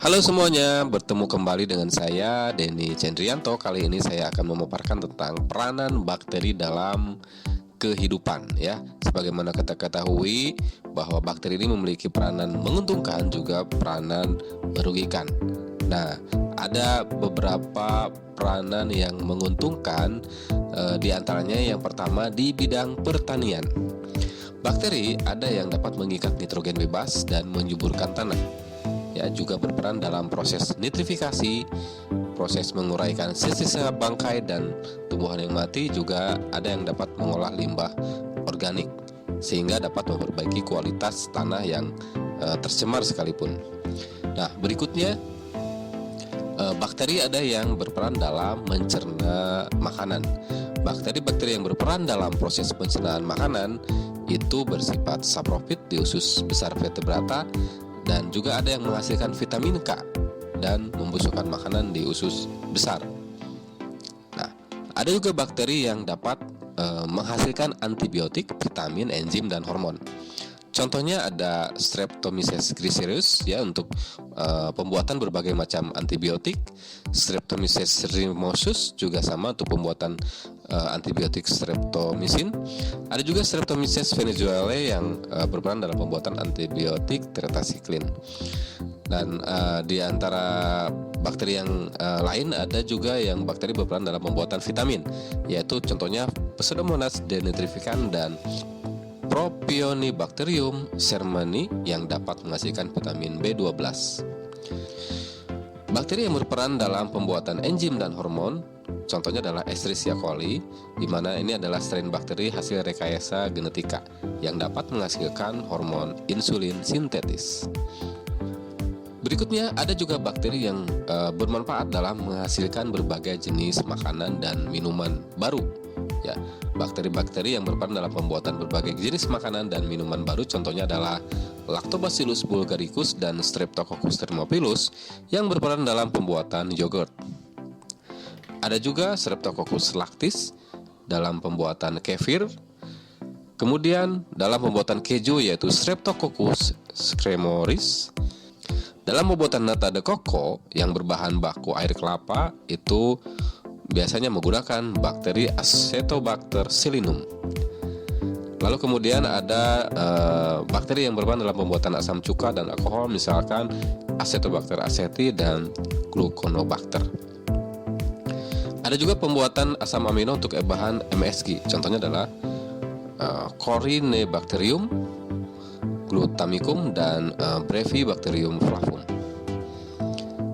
Halo semuanya, bertemu kembali dengan saya Denny Cendrianto. Kali ini saya akan memaparkan tentang peranan bakteri dalam kehidupan ya. Sebagaimana kita ketahui bahwa bakteri ini memiliki peranan menguntungkan juga peranan merugikan. Nah, ada beberapa peranan yang menguntungkan, di antaranya yang pertama di bidang pertanian. Bakteri ada yang dapat mengikat nitrogen bebas dan menyuburkan tanah. Ya, juga berperan dalam proses nitrifikasi, proses menguraikan sisa-sisa bangkai dan tumbuhan yang mati, juga ada yang dapat mengolah limbah organik sehingga dapat memperbaiki kualitas tanah yang tercemar sekalipun. Nah, berikutnya bakteri ada yang berperan dalam mencerna makanan. Bakteri-bakteri yang berperan dalam proses pencernaan makanan itu bersifat saprofit di usus besar vertebrata, dan juga ada yang menghasilkan vitamin K dan membusukkan makanan di usus besar. Nah, ada juga bakteri yang dapat menghasilkan antibiotik, vitamin, enzim, dan hormon. Contohnya ada Streptomyces griseus ya untuk pembuatan berbagai macam antibiotik, Streptomyces rhinosus juga sama untuk pembuatan antibiotik streptomycin. Ada juga Streptomyces venezuelae yang berperan dalam pembuatan antibiotik tetracycline. Dan di antara bakteri yang lain ada juga yang bakteri berperan dalam pembuatan vitamin, yaitu contohnya Pseudomonas denitrificans dan Propionibacterium sermani yang dapat menghasilkan vitamin B12. Bakteri yang berperan dalam pembuatan enzim dan hormon, contohnya adalah Escherichia coli, di mana ini adalah strain bakteri hasil rekayasa genetika yang dapat menghasilkan hormon insulin sintetis. Berikutnya ada juga bakteri yang bermanfaat dalam menghasilkan berbagai jenis makanan dan minuman baru. Ya, bakteri-bakteri yang berperan dalam pembuatan berbagai jenis makanan dan minuman baru contohnya adalah Lactobacillus bulgaricus dan Streptococcus thermophilus yang berperan dalam pembuatan yogurt. Ada juga Streptococcus lactis dalam pembuatan kefir. Kemudian dalam pembuatan keju yaitu Streptococcus cremoris. Dalam pembuatan nata de coco yang berbahan baku air kelapa itu biasanya menggunakan bakteri Acetobacter pseudomonas. Lalu kemudian ada bakteri yang berperan dalam pembuatan asam cuka dan alkohol, misalkan Acetobacter aceti dan Gluconobacter. Ada juga pembuatan asam amino untuk bahan MSG, contohnya adalah Corynebacterium, Glutamicum, dan Brevibacterium flavum.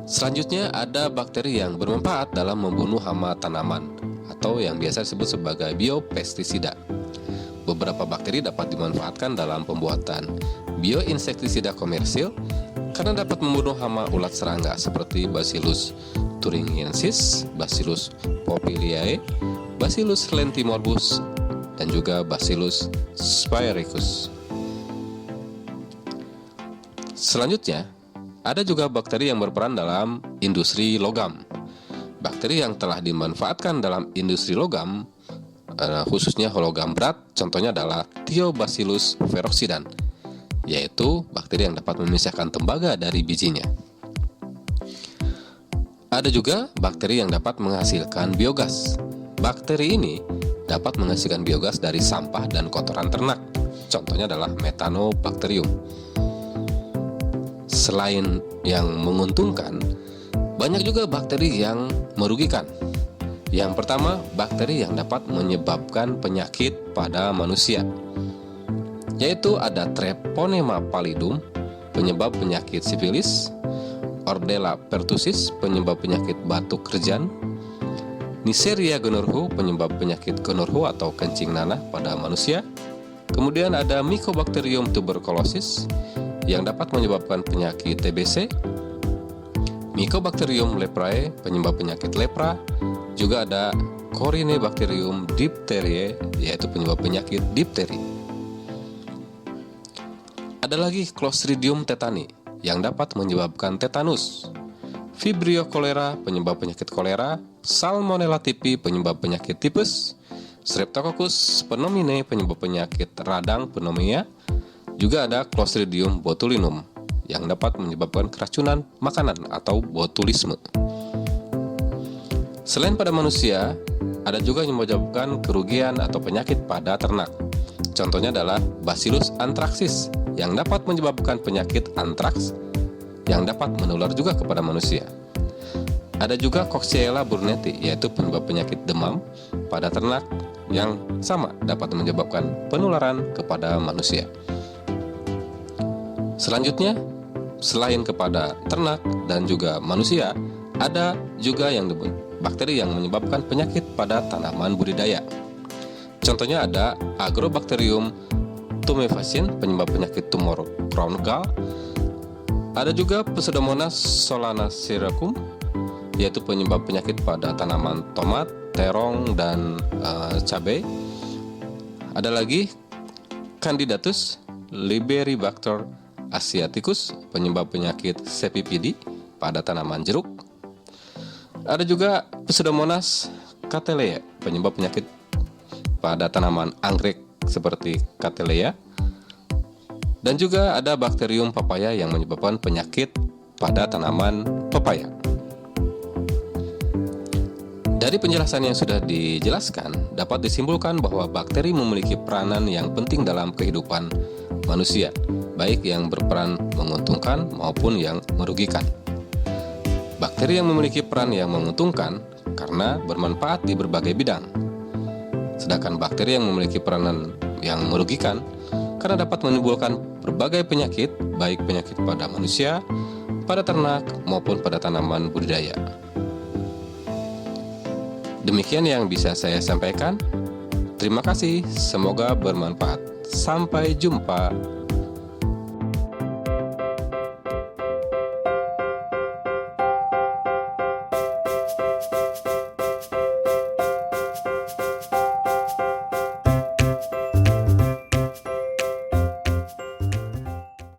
Selanjutnya ada bakteri yang bermanfaat dalam membunuh hama tanaman atau yang biasa disebut sebagai biopestisida. Beberapa bakteri dapat dimanfaatkan dalam pembuatan bioinsektisida komersil karena dapat membunuh hama ulat serangga seperti Bacillus thuringiensis, Bacillus popiliae, Bacillus lentimorbus, dan juga Bacillus sphaericus. Selanjutnya, ada juga bakteri yang berperan dalam industri logam. Bakteri yang telah dimanfaatkan dalam industri logam, khususnya logam berat, contohnya adalah Thiobacillus ferroxidan, yaitu bakteri yang dapat memisahkan tembaga dari bijinya. Ada juga bakteri yang dapat menghasilkan biogas. Bakteri ini dapat menghasilkan biogas dari sampah dan kotoran ternak, contohnya adalah Methanobacterium. Selain yang menguntungkan, banyak juga bakteri yang merugikan. Yang pertama, bakteri yang dapat menyebabkan penyakit pada manusia, yaitu ada Treponema pallidum, penyebab penyakit sifilis, Ordella pertussis, penyebab penyakit batuk kerjan, Neisseria gonorrhoeae, penyebab penyakit gonorrhea atau kencing nanah pada manusia. Kemudian ada Mycobacterium tuberculosis yang dapat menyebabkan penyakit TBC, Mycobacterium leprae, penyebab penyakit lepra, juga ada Corynebacterium diphtheriae, yaitu penyebab penyakit difteri. Ada lagi Clostridium tetani yang dapat menyebabkan tetanus, Vibrio cholera, penyebab penyakit kolera, Salmonella typhi, penyebab penyakit tipes, Streptococcus pneumoniae, penyebab penyakit radang pneumonia. Juga ada Clostridium botulinum yang dapat menyebabkan keracunan makanan atau botulisme. Selain pada manusia, ada juga yang menyebabkan kerugian atau penyakit pada ternak. Contohnya adalah Bacillus anthracis yang dapat menyebabkan penyakit antraks yang dapat menular juga kepada manusia. Ada juga Coxiella burnetii, yaitu penyebab penyakit demam pada ternak yang sama dapat menyebabkan penularan kepada manusia. Selanjutnya, selain kepada ternak dan juga manusia, ada juga yang bakteri yang menyebabkan penyakit pada tanaman budidaya. Contohnya ada Agrobacterium tumefaciens, penyebab penyakit tumor crown gall. Ada juga Pseudomonas solanacea, yaitu penyebab penyakit pada tanaman tomat, terong, dan cabai. Ada lagi Candidatus liberibacter asiaticus, penyebab penyakit CPPD pada tanaman jeruk. Ada juga Pseudomonas cattleya, penyebab penyakit pada tanaman anggrek seperti Cattleya. Dan juga ada Bakterium papaya yang menyebabkan penyakit pada tanaman pepaya. Dari penjelasan yang sudah dijelaskan, dapat disimpulkan bahwa bakteri memiliki peranan yang penting dalam kehidupan manusia, baik yang berperan menguntungkan maupun yang merugikan. Bakteri yang memiliki peran yang menguntungkan karena bermanfaat di berbagai bidang. Sedangkan bakteri yang memiliki peranan yang merugikan karena dapat menimbulkan berbagai penyakit, baik penyakit pada manusia, pada ternak, maupun pada tanaman budidaya. Demikian yang bisa saya sampaikan. Terima kasih, semoga bermanfaat. Sampai jumpa.